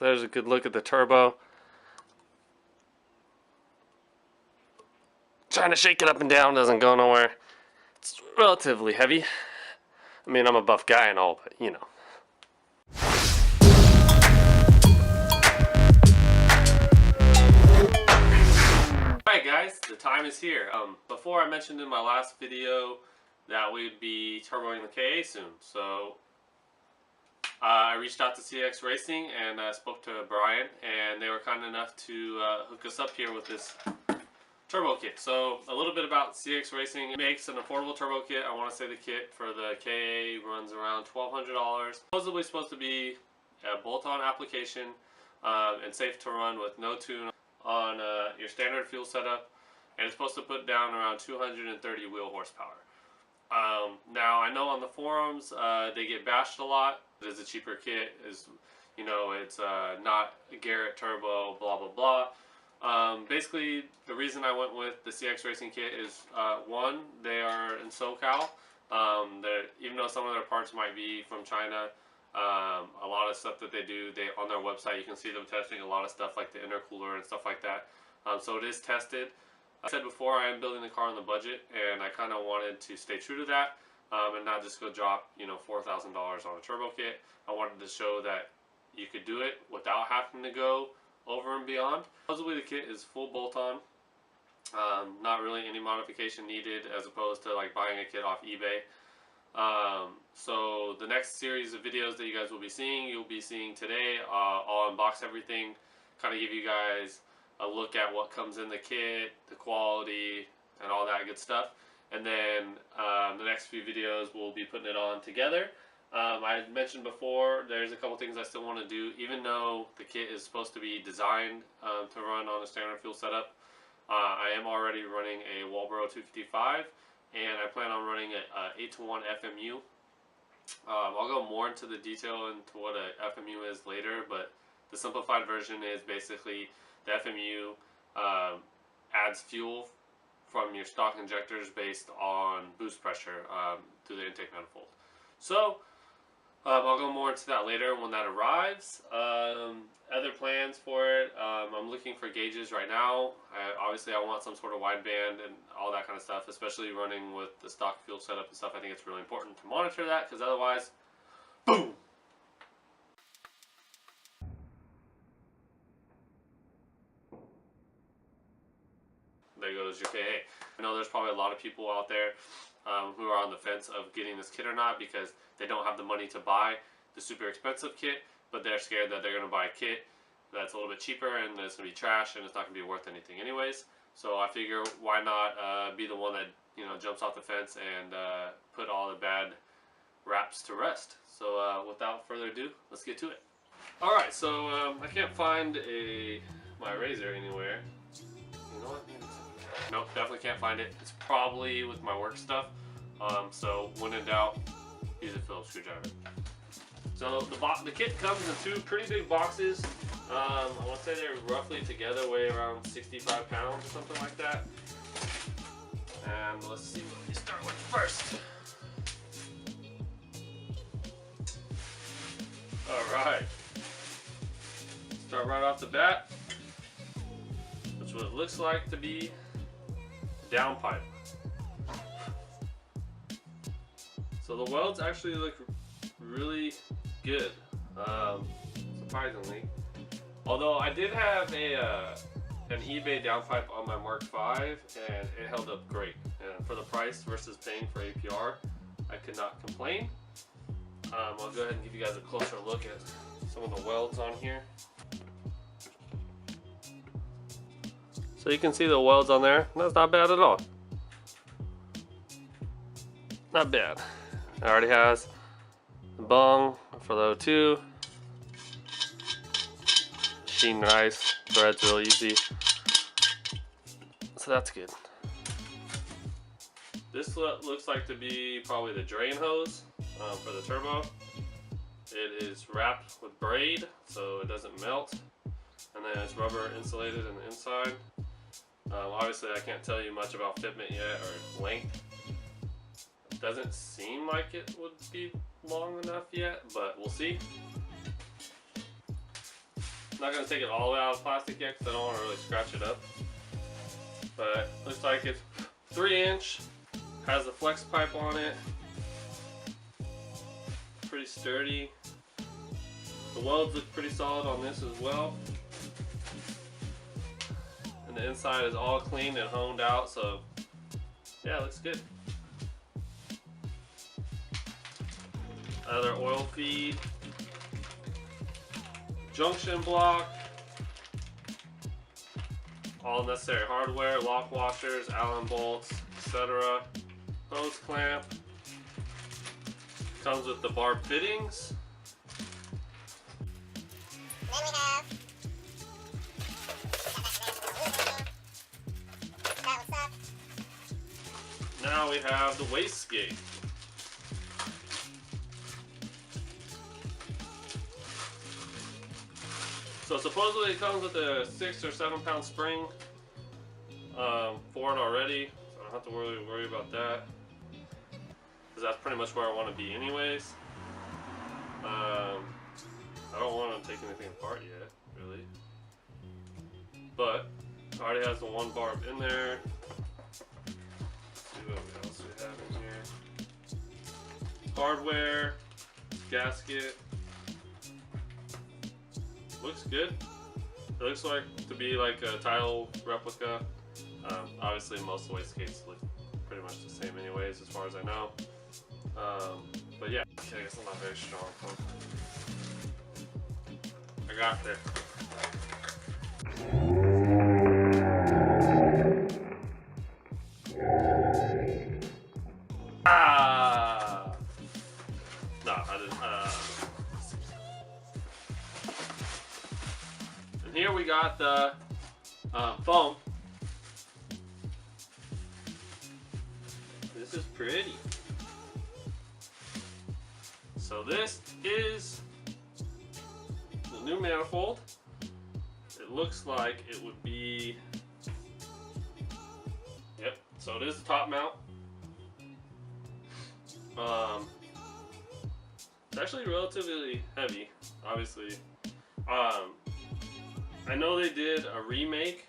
there's a good look at the turbo. Trying to shake it up and down doesn't go nowhere. It's relatively heavy. I mean, I'm a buff guy and all, but you know. Alright guys, the time is here. Before I mentioned in my last video that we'd be turboing the KA soon, so I reached out to CX Racing and spoke to Brian, and they were kind enough to hook us up here with this turbo kit. So a little bit about CX Racing. It makes an affordable turbo kit. I want to say the kit for the KA runs around $1,200. Supposedly supposed to be a bolt-on application and safe to run with no tune on your standard fuel setup, and it's supposed to put down around 230 wheel horsepower. Now I know on the forums they get bashed a lot. It is a cheaper kit, you know, it's not a Garrett turbo, blah blah blah. Basically, the reason I went with the CX Racing kit is one, they are in SoCal. Even though some of their parts might be from China, a lot of stuff that they do, on their website you can see them testing a lot of stuff like the intercooler and stuff like that. So it is tested. I said before, I am building the car on the budget, and I kind of wanted to stay true to that and not just go drop, you know, $4,000 on a turbo kit. I wanted to show that you could do it without having to go over and beyond. Supposedly the kit is full bolt-on, not really any modification needed as opposed to like buying a kit off eBay. So the next series of videos that you guys will be seeing, you'll be seeing today. I'll unbox everything, kind of give you guys a look at what comes in the kit, the quality, and all that good stuff. And then the next few videos we'll be putting it on together. I mentioned before, there's a couple things I still want to do, even though the kit is supposed to be designed to run on a standard fuel setup. I am already running a Walbro 255, and I plan on running a 8-to-1 FMU. I'll go more into the detail into what a FMU is later, but the simplified version is basically the FMU adds fuel from your stock injectors based on boost pressure through the intake manifold. So I'll go more into that later when that arrives. Other plans for it, I'm looking for gauges right now. Obviously I want some sort of wideband and all that kind of stuff, especially running with the stock fuel setup and stuff. I think it's really important to monitor that, because otherwise, boom! There goes your KA. I know there's probably a lot of people out there who are on the fence of getting this kit or not, because they don't have the money to buy the super expensive kit, but they're scared that they're going to buy a kit that's a little bit cheaper and it's going to be trash and it's not going to be worth anything anyways. So I figure, why not be the one that, you know, jumps off the fence and put all the bad raps to rest. So without further ado, let's get to it. Alright, so I can't find my razor anywhere. You know what? Nope, definitely can't find it. It's probably with my work stuff. So when in doubt, use a Phillips screwdriver. So the kit comes in two pretty big boxes. I want to say they're roughly together, weigh around 65 pounds or something like that. And let's see what we start with first. Alright. Start right off the bat. That's what it looks like to be downpipe. So the welds actually look really good, surprisingly. Although I did have an eBay downpipe on my Mark V, and it held up great. And for the price versus paying for APR, I could not complain. I'll go ahead and give you guys a closer look at some of the welds on here. So you can see the welds on there. That's not bad at all. Not bad. It already has the bung for the O2. Machine nice. Threads real easy. So that's good. This looks like to be probably the drain hose for the turbo. It is wrapped with braid so it doesn't melt. And then it's rubber insulated in the inside. Obviously I can't tell you much about fitment yet or length. It doesn't seem like it would be long enough yet, but we'll see. not going to take it all the way out of the plastic yet because I don't want to really scratch it up. But looks like it's 3-inch, has a flex pipe on it, pretty sturdy. The welds look pretty solid on this as well. And the inside is all cleaned and honed out, so yeah, it looks good. Another oil feed, junction block, all necessary hardware, lock washers, Allen bolts, etc. Hose clamp. Comes with the barb fittings. Then we have Now we have the wastegate. So supposedly it comes with a 6 or 7 pound spring for it already, so I don't have to worry about that, because that's pretty much where I want to be anyways. I don't want to take anything apart yet, really, but it already has the one barb in there. Let's see what else we have in here. Hardware, gasket. Looks good. It looks like to be like a tile replica. Obviously most of the wastegates look pretty much the same anyways, as far as I know. But yeah, I guess I'm not very strong. I got there. Ah! No, I didn't. And here we got the foam. This is pretty. So this is the new manifold. It looks like it would be, yep, so it is the top mount. It's actually relatively heavy, obviously. I know they did a remake.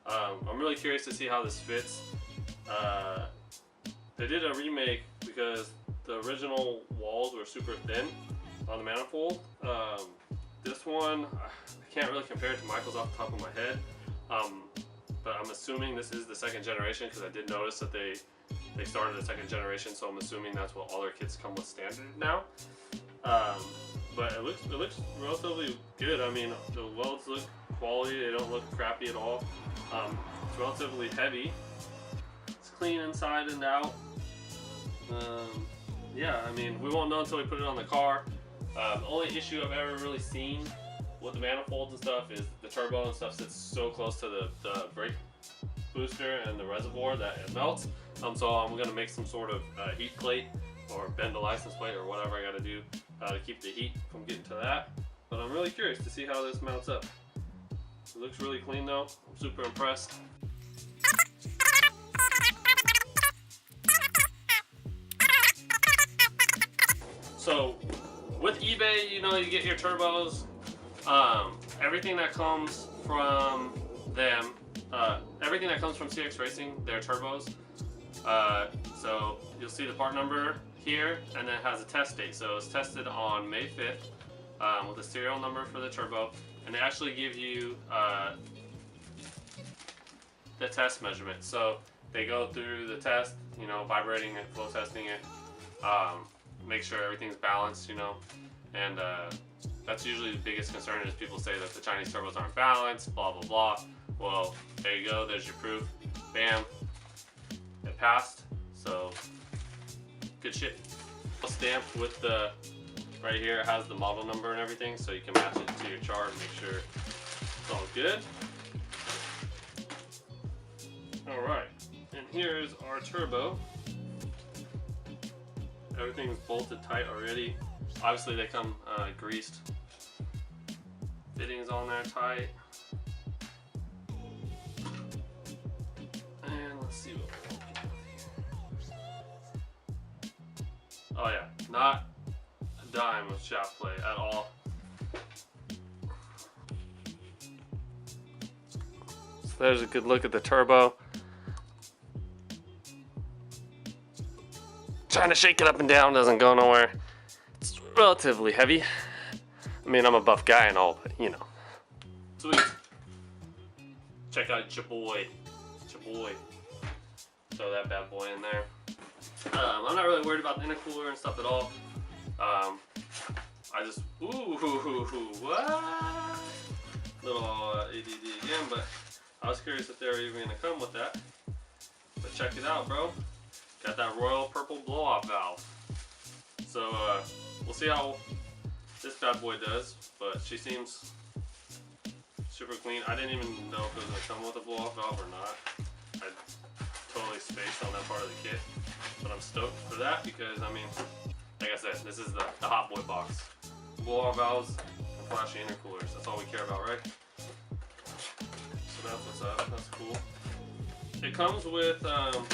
I'm really curious to see how this fits. They did a remake because the original walls were super thin on the manifold. This one, I can't really compare it to Michael's off the top of my head, but I'm assuming this is the second generation because I did notice that they started the second generation, so I'm assuming that's what all their kits come with standard now. But it looks relatively good. I mean, the welds look quality; they don't look crappy at all. It's relatively heavy. It's clean inside and out. Yeah, I mean, we won't know until we put it on the car. The only issue I've ever really seen with the manifolds and stuff is the turbo and stuff sits so close to the brake booster and the reservoir that it melts. So I'm gonna make some sort of heat plate or bend the license plate or whatever I gotta do to keep the heat from getting to that. But I'm really curious to see how this mounts up. It looks really clean though. I'm super impressed. So with eBay, you know, you get your turbos, everything that comes from them, everything that comes from CX Racing, their turbos. So you'll see the part number here, and then it has a test date. So it's tested on May 5th with a serial number for the turbo, and they actually give you the test measurement. So they go through the test, you know, vibrating it, flow testing it, make sure everything's balanced, you know, and that's usually the biggest concern is people say that the Chinese turbos aren't balanced, blah blah blah. Well, there you go, there's your proof. Bam, it passed. So good shit. Stamped with the, right here it has the model number and everything, so you can match it to your chart and make sure it's all good. Alright, and here's our turbo. Everything's bolted tight already. Obviously they come greased. Fittings on there tight. And let's see what we're working with here. Oh yeah, not a dime of shaft play at all. there's a good look at the turbo. Trying to shake it up and down, doesn't go nowhere. It's relatively heavy. I mean, I'm a buff guy and all, but you know. Sweet. Check out your boy. Throw that bad boy in there. I'm not really worried about the intercooler and stuff at all. I just, what? Little ADD again, but I was curious if they were even gonna come with that. But check it out, bro. Got that royal purple blow-off valve. So we'll see how this bad boy does, but she seems super clean. I didn't even know if it was gonna come with a blow-off valve or not. I totally spaced on that part of the kit, but I'm stoked for that because, I mean, like I said, this is the hot boy box. Blow-off valves and flashy intercoolers, that's all we care about, right? So that's what's up, that's cool. It comes with, the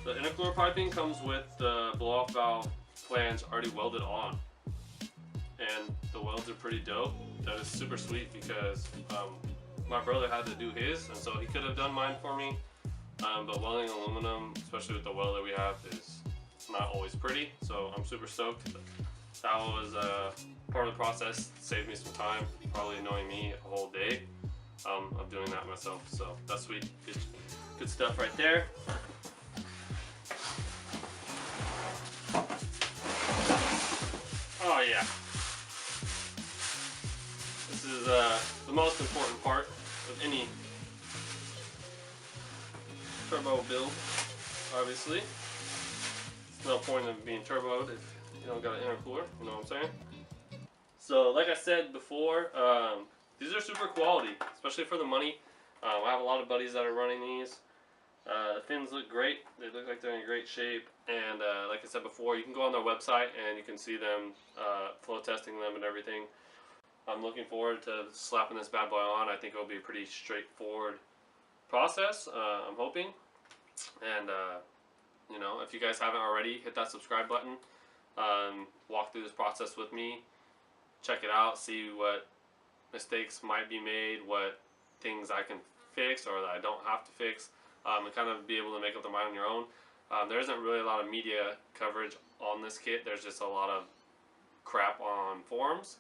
intercooler piping comes with the blow-off valve flange already welded on. And the welds are pretty dope. That is super sweet because my brother had to do his, and so he could have done mine for me. But welding aluminum, especially with the weld that we have, is not always pretty. So I'm super stoked. That was part of the process. Saved me some time, probably annoying me a whole day of doing that myself. So that's sweet. Good stuff right there. Oh yeah. This is the most important part of any turbo build, obviously. There's no point in being turboed if you don't got an intercooler, you know what I'm saying? So like I said before, these are super quality, especially for the money. I have a lot of buddies that are running these. The fins look great. They look like they're in great shape. And like I said before, you can go on their website and you can see them flow testing them and everything. I'm looking forward to slapping this bad boy on. I think it'll be a pretty straightforward process, I'm hoping. And you know, if you guys haven't already, hit that subscribe button. Walk through this process with me. Check it out. See what mistakes might be made, what things I can fix or that I don't have to fix. And kind of be able to make up the mind on your own. There isn't really a lot of media coverage on this kit. There's just a lot of crap on forums.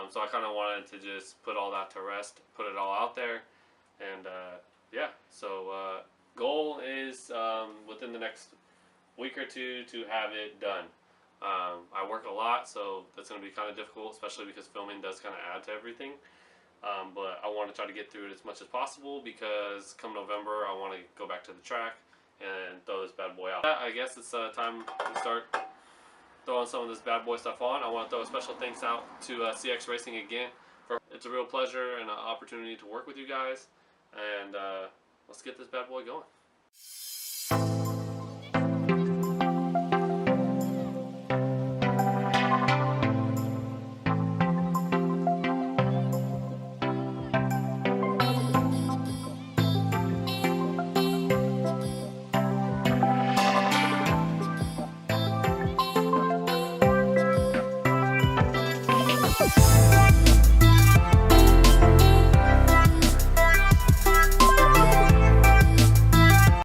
So I kind of wanted to just put all that to rest, put it all out there. And yeah, so goal is within the next week or two to have it done. I work a lot, so that's going to be kind of difficult, especially because filming does kind of add to everything. But I want to try to get through it as much as possible because come November I want to go back to the track and throw this bad boy out. I guess it's time to start throwing some of this bad boy stuff on. I want to throw a special thanks out to CX Racing again. It's a real pleasure and an opportunity to work with you guys, and let's get this bad boy going.